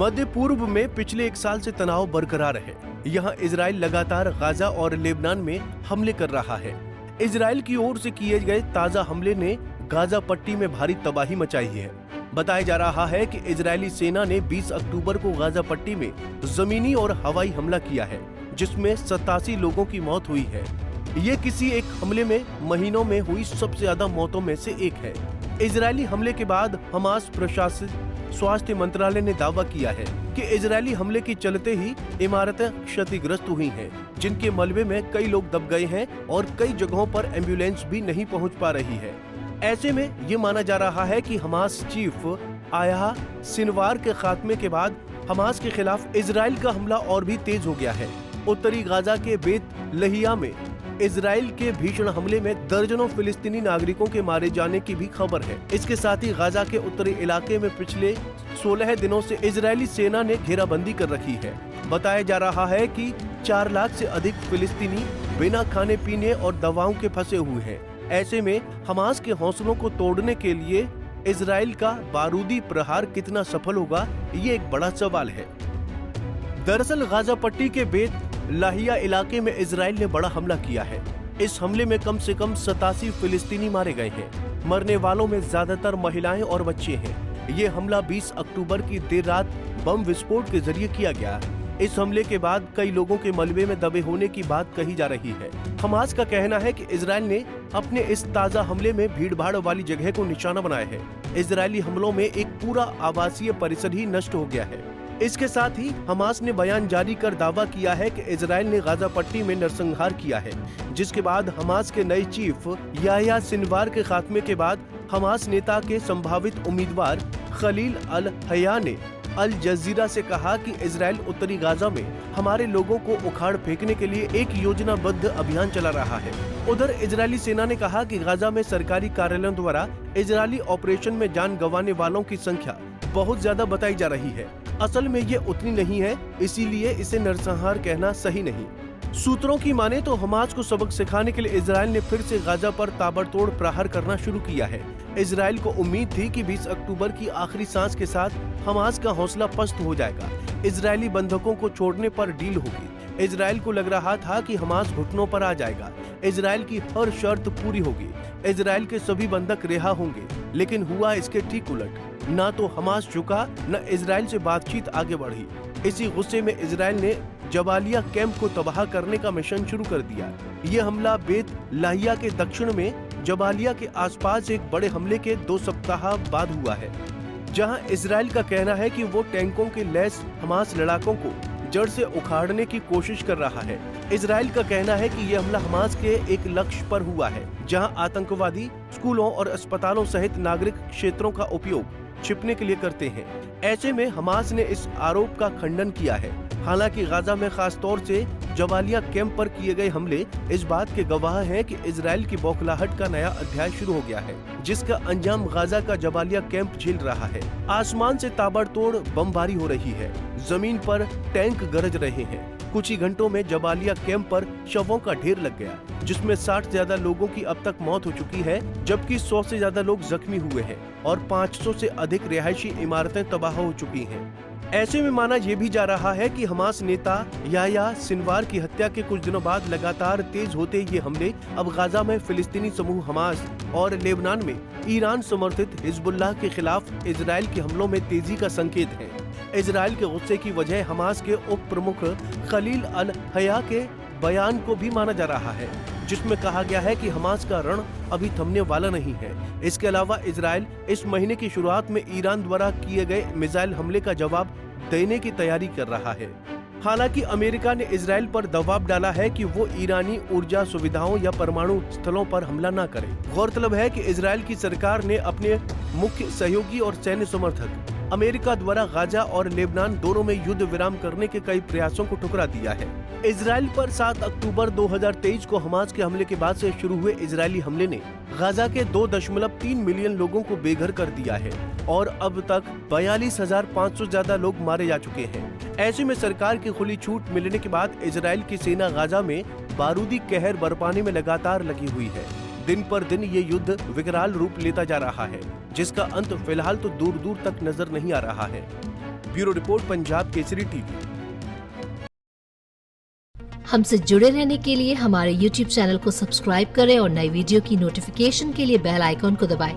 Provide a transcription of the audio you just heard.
मध्य पूर्व में पिछले एक साल से तनाव बरकरार है। यहाँ इजराइल लगातार गाजा और लेबनान में हमले कर रहा है। इजराइल की ओर से किए गए ताजा हमले ने गाजा पट्टी में भारी तबाही मचाई है। बताया जा रहा है कि इजरायली सेना ने 20 अक्टूबर को गाजा पट्टी में जमीनी और हवाई हमला किया है, जिसमें 87 लोगों की मौत हुई है। ये किसी एक हमले में महीनों में हुई सबसे ज्यादा मौतों में से एक है। इजरायली हमले के बाद हमास प्रशासित स्वास्थ्य मंत्रालय ने दावा किया है कि इजरायली हमले के चलते ही इमारतें क्षतिग्रस्त हुई हैं, जिनके मलबे में कई लोग दब गए हैं और कई जगहों पर एम्बुलेंस भी नहीं पहुंच पा रही है। ऐसे में ये माना जा रहा है कि हमास चीफ याह्या सिनवार के खात्मे के बाद हमास के खिलाफ इजराइल का हमला और भी तेज हो गया है। उत्तरी गाजा के बेत लहिया में इजराइल के भीषण हमले में दर्जनों फिलिस्तीनी नागरिकों के मारे जाने की भी खबर है। इसके साथ ही गाजा के उत्तरी इलाके में पिछले 16 दिनों से इजरायली सेना ने घेराबंदी कर रखी है। बताया जा रहा है कि 4 लाख से अधिक फिलिस्तीनी बिना खाने पीने और दवाओं के फंसे हुए हैं। ऐसे में हमास के हौसलों को तोड़ने के लिए इजराइल का बारूदी प्रहार कितना सफल होगा, ये एक बड़ा सवाल है। दरअसल गाजा पट्टी के बेत लाहिया इलाके में इजराइल ने बड़ा हमला किया है। इस हमले में कम से कम 87 फिलिस्तीनी मारे गए हैं। मरने वालों में ज्यादातर महिलाएं और बच्चे हैं। ये हमला 20 अक्टूबर की देर रात बम विस्फोट के जरिए किया गया। इस हमले के बाद कई लोगों के मलबे में दबे होने की बात कही जा रही है। हमास का कहना है कि इजराइल ने अपने इस ताजा हमले में भीड़-भाड़ वाली जगह को निशाना बनाया है। इजरायली हमलों में एक पूरा आवासीय परिसर ही नष्ट हो गया है। इसके साथ ही हमास ने बयान जारी कर दावा किया है कि इजराइल ने गाजा पट्टी में नरसंहार किया है, जिसके बाद हमास के नए चीफ याह्या सिनवार के खात्मे के बाद हमास नेता के संभावित उम्मीदवार खलील अल हया ने अल जजीरा से कहा कि इजराइल उत्तरी गाजा में हमारे लोगों को उखाड़ फेंकने के लिए एक योजनाबद्ध अभियान चला रहा है। उधर इजरायली सेना ने कहा कि गाजा में सरकारी कार्यालयों द्वारा इजरायली ऑपरेशन में जान गंवाने वालों की संख्या बहुत ज्यादा बताई जा रही है। असल में ये उतनी नहीं है, इसीलिए इसे नरसंहार कहना सही नहीं। सूत्रों की माने तो हमास को सबक सिखाने के लिए इजराइल ने फिर से गाजा पर ताबड़तोड़ प्रहार करना शुरू किया है। इजराइल को उम्मीद थी कि 20 अक्टूबर की आखिरी सांस के साथ हमास का हौसला पस्त हो जाएगा। इजरायली बंधकों को छोड़ने पर डील होगी। इजराइल को लग रहा था कि हमास घुटनों पर आ जाएगा। इजराइल की हर शर्त पूरी होगी। इजराइल के सभी बंधक रिहा होंगे, लेकिन हुआ इसके ठीक उलट। ना तो हमास झुका, न इजराइल से बातचीत आगे बढ़ी। इसी गुस्से में इजराइल ने जबालिया कैंप को तबाह करने का मिशन शुरू कर दिया। ये हमला बेत लाहिया के दक्षिण में जबालिया के आसपास एक बड़े हमले के 2 सप्ताह बाद हुआ है, जहां इजराइल का कहना है कि वो टैंकों के लैस हमास लड़ाकों को जड़ से उखाड़ने की कोशिश कर रहा है। इजराइल का कहना है कि यह हमला हमास के एक लक्ष्य पर हुआ है, जहां आतंकवादी स्कूलों और अस्पतालों सहित नागरिक क्षेत्रों का उपयोग छिपने के लिए करते हैं। ऐसे में हमास ने इस आरोप का खंडन किया है। हालांकि गाजा में खास तौर से जबालिया कैंप पर किए गए हमले इस बात के गवाह हैं कि इजराइल की बौखलाहट का नया अध्याय शुरू हो गया है, जिसका अंजाम गाजा का जबालिया कैंप झेल रहा है। आसमान से ताबड़तोड़ बमबारी हो रही है, जमीन पर टैंक गरज रहे हैं। कुछ ही घंटों में जबालिया कैंप पर शवों का ढेर लग गया, जिसमें 60 से ज्यादा लोगों की अब तक मौत हो चुकी है, जबकि 100 से ज्यादा लोग जख्मी हुए हैं और 500 से अधिक रिहायशी इमारतें तबाह हो चुकी हैं। ऐसे में माना यह भी जा रहा है कि हमास नेता याह्या सिनवार की हत्या के कुछ दिनों बाद लगातार तेज होते ये हमले अब गाजा में फिलिस्तीनी समूह हमास और लेबनान में ईरान समर्थित हिजबुल्लाह के खिलाफ इजराइल के हमलों में तेजी का संकेत है। इजराइल के गुस्से की वजह हमास के उप प्रमुख खलील अल हया के बयान को भी माना जा रहा है, जिसमें कहा गया है कि हमास का रण अभी थमने वाला नहीं है। इसके अलावा इजराइल इस महीने की शुरुआत में ईरान द्वारा किए गए मिसाइल हमले का जवाब देने की तैयारी कर रहा है। हालांकि अमेरिका ने इजराइल पर दबाव डाला है कि वो ईरानी ऊर्जा सुविधाओं या परमाणु स्थलों पर हमला न करे। गौरतलब है कि इजराइल की सरकार ने अपने मुख्य सहयोगी और सैन्य समर्थक अमेरिका द्वारा गाजा और लेबनान दोनों में युद्ध विराम करने के कई प्रयासों को ठुकरा दिया है। इजराइल पर 7 अक्टूबर 2023 को हमास के हमले के बाद से शुरू हुए इजरायली हमले ने गाजा के 2.3 मिलियन लोगों को बेघर कर दिया है और अब तक 42,500 ज्यादा लोग मारे जा चुके हैं। ऐसे में सरकार की खुली छूट मिलने के बाद इजराइल की सेना गाजा में बारूदी कहर बरपाने में लगातार लगी हुई है। दिन पर दिन ये युद्ध विकराल रूप लेता जा रहा है, जिसका अंत फिलहाल तो दूर दूर तक नजर नहीं आ रहा है। Bureau report, Punjab Kesari TV. हमसे जुड़े रहने के लिए हमारे YouTube चैनल को सब्सक्राइब करें और नई वीडियो की नोटिफिकेशन के लिए बेल आइकॉन को दबाएं।